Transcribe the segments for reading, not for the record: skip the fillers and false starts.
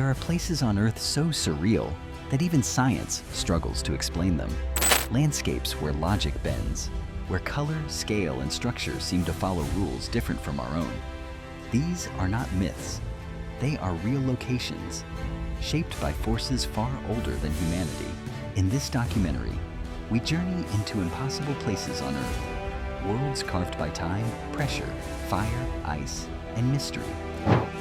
There are places on Earth so surreal that even science struggles to explain them. Landscapes where logic bends, where color, scale, and structure seem to follow rules different from our own. These are not myths. They are real locations, shaped by forces far older than humanity. In this documentary, we journey into impossible places on Earth, worlds carved by time, pressure, fire, ice, and mystery.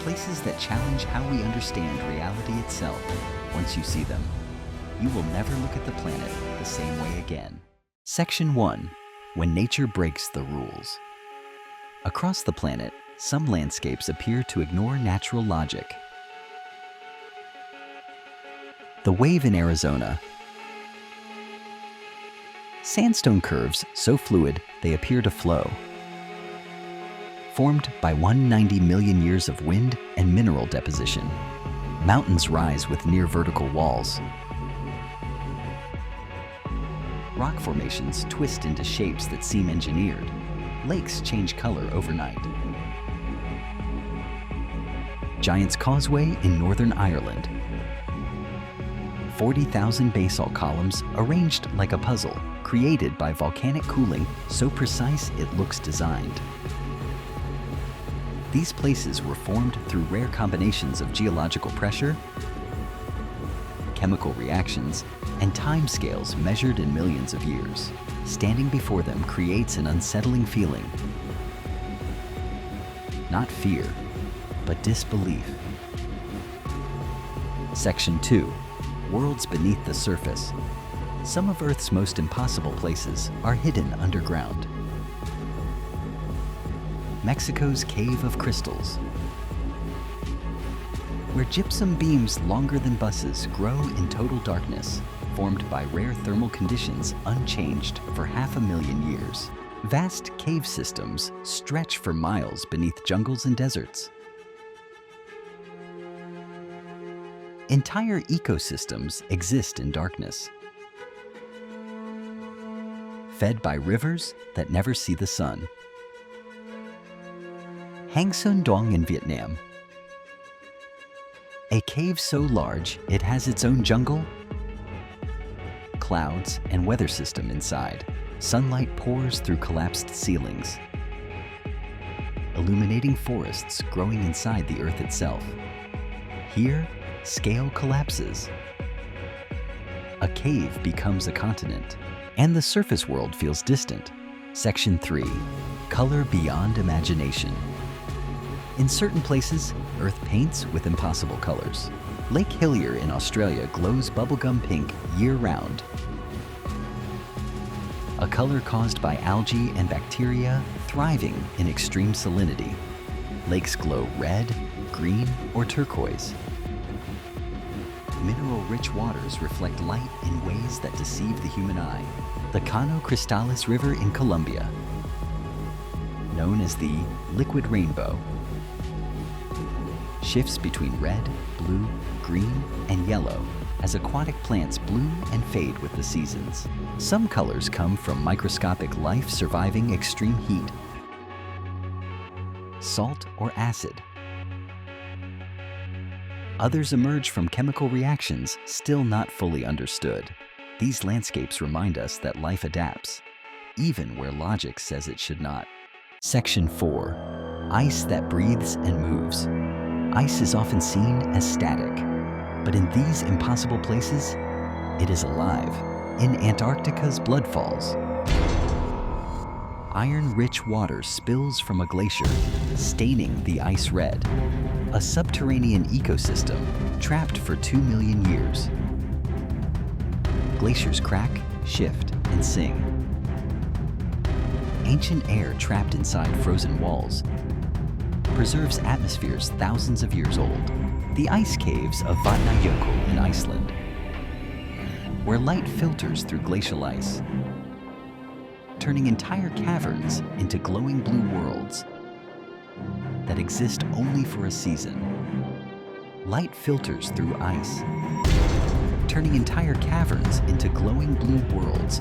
Places that challenge how we understand reality itself. Once you see them, you will never look at the planet the same way again. Section 1. When nature breaks the rules. Across the planet, some landscapes appear to ignore natural logic. The wave in Arizona. Sandstone curves so fluid they appear to flow. Formed by 190 million years of wind and mineral deposition. Mountains rise with near vertical walls. Rock formations twist into shapes that seem engineered. Lakes change color overnight. Giant's Causeway in Northern Ireland. 40,000 basalt columns arranged like a puzzle, created by volcanic cooling so precise it looks designed. These places were formed through rare combinations of geological pressure, chemical reactions, and timescales measured in millions of years. Standing before them creates an unsettling feeling. Not fear, but disbelief. Section 2. Worlds beneath the surface. Some of Earth's most impossible places are hidden underground. Mexico's Cave of Crystals, where gypsum beams longer than buses grow in total darkness, formed by rare thermal conditions unchanged for 500,000 years. Vast cave systems stretch for miles beneath jungles and deserts. Entire ecosystems exist in darkness, fed by rivers that never see the sun. Hang Son Doong in Vietnam. A cave so large it has its own jungle, clouds, and weather system inside. Sunlight pours through collapsed ceilings, illuminating forests growing inside the Earth itself. Here, scale collapses. A cave becomes a continent, and the surface world feels distant. Section 3. Color beyond imagination. In certain places, Earth paints with impossible colors. Lake Hillier in Australia glows bubblegum pink year-round. A color caused by algae and bacteria thriving in extreme salinity. Lakes glow red, green, or turquoise. Mineral-rich waters reflect light in ways that deceive the human eye. The Cano Cristales River in Colombia, known as the liquid rainbow, shifts between red, blue, green, and yellow as aquatic plants bloom and fade with the seasons. Some colors come from microscopic life surviving extreme heat, salt, or acid. Others emerge from chemical reactions still not fully understood. These landscapes remind us that life adapts, even where logic says it should not. Section 4. Ice that breathes and moves. Ice is often seen as static, but in these impossible places, it is alive. In Antarctica's Blood Falls, iron-rich water spills from a glacier, staining the ice red. A subterranean ecosystem trapped for 2 million years. Glaciers crack, shift, and sing. Ancient air trapped inside frozen walls preserves atmospheres thousands of years old. The ice caves of Vatnajökull in Iceland, where light filters through glacial ice, turning entire caverns into glowing blue worlds that exist only for a season. Light filters through ice, turning entire caverns into glowing blue worlds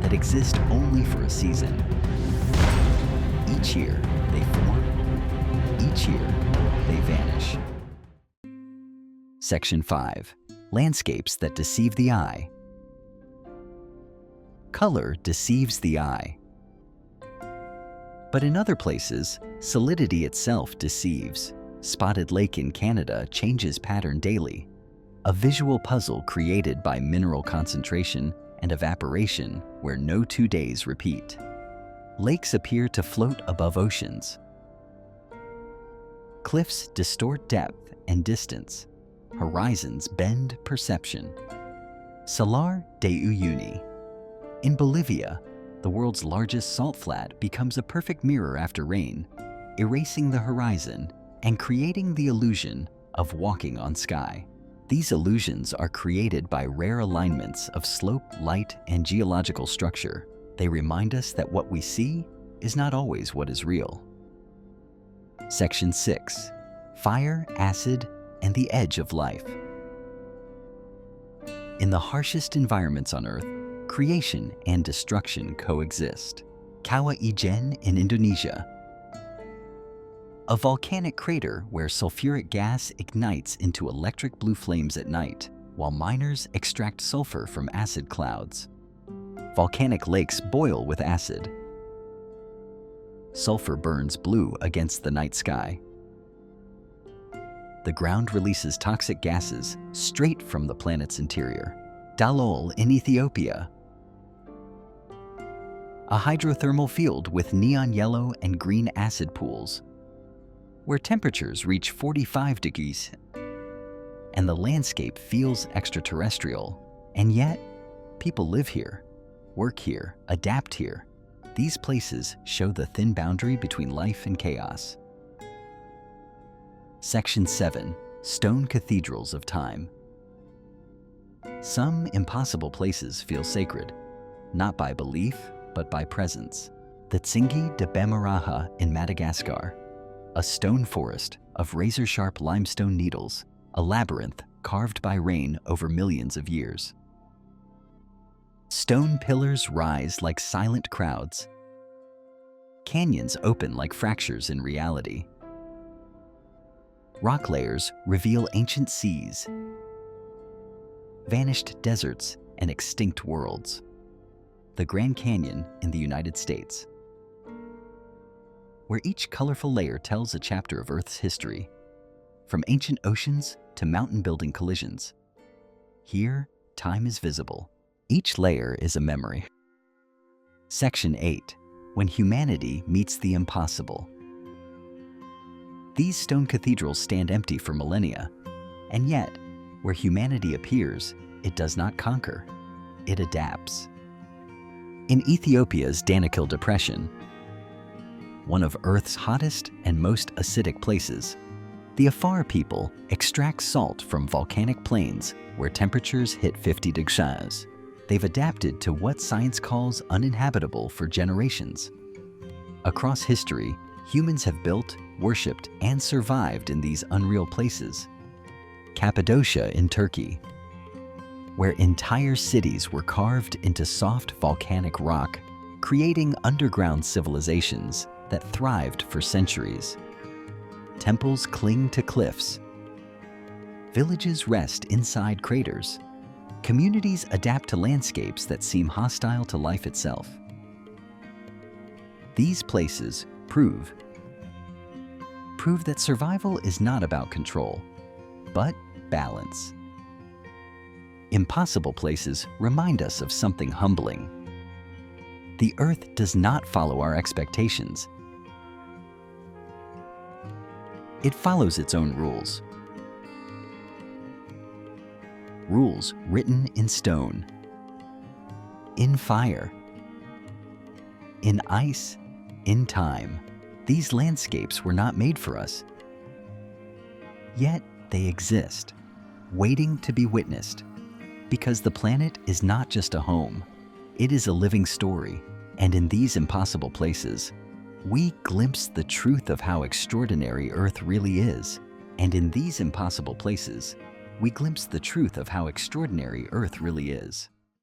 that exist only for a season. Each year, they form. Each year, they vanish. Section 5. Landscapes that deceive the eye. Color deceives the eye. But in other places, solidity itself deceives. Spotted Lake in Canada changes pattern daily, a visual puzzle created by mineral concentration and evaporation where no 2 days repeat. Lakes appear to float above oceans. Cliffs distort depth and distance. Horizons bend perception. Salar de Uyuni. In Bolivia, the world's largest salt flat becomes a perfect mirror after rain, erasing the horizon and creating the illusion of walking on sky. These illusions are created by rare alignments of slope, light, and geological structure. They remind us that what we see is not always what is real. Section 6. Fire, acid, and the edge of life. In the harshest environments on Earth, creation and destruction coexist. Kawah Ijen in Indonesia, a volcanic crater where sulfuric gas ignites into electric blue flames at night, while miners extract sulfur from acid clouds. Volcanic lakes boil with acid. Sulfur burns blue against the night sky. The ground releases toxic gases straight from the planet's interior. Dalol in Ethiopia, a hydrothermal field with neon yellow and green acid pools, where temperatures reach 45 degrees and the landscape feels extraterrestrial. And yet, people live here, work here, adapt here. These places show the thin boundary between life and chaos. Section 7. Stone cathedrals of time. Some impossible places feel sacred, not by belief, but by presence. The Tsingy de Bemaraha in Madagascar, a stone forest of razor-sharp limestone needles, a labyrinth carved by rain over millions of years. Stone pillars rise like silent crowds. Canyons open like fractures in reality. Rock layers reveal ancient seas, vanished deserts, and extinct worlds. The Grand Canyon in the United States, where each colorful layer tells a chapter of Earth's history, from ancient oceans to mountain-building collisions. Here, time is visible. Each layer is a memory. Section 8. When humanity meets the impossible. These stone cathedrals stand empty for millennia, and yet, where humanity appears, it does not conquer, it adapts. In Ethiopia's Danakil Depression, one of Earth's hottest and most acidic places, the Afar people extract salt from volcanic plains where temperatures hit 50 degrees. They've adapted to what science calls uninhabitable for generations. Across history, humans have built, worshipped, and survived in these unreal places. Cappadocia in Turkey, where entire cities were carved into soft volcanic rock, creating underground civilizations that thrived for centuries. Temples cling to cliffs. Villages rest inside craters. Communities adapt to landscapes that seem hostile to life itself. These places prove that survival is not about control, but balance. Impossible places remind us of something humbling. The Earth does not follow our expectations. It follows its own rules. Rules written in stone, in fire, in ice, in time. These landscapes were not made for us. Yet they exist, waiting to be witnessed. Because the planet is not just a home, it is a living story. And in these impossible places, we glimpse the truth of how extraordinary Earth really is. And in these impossible places, we glimpse the truth of how extraordinary Earth really is.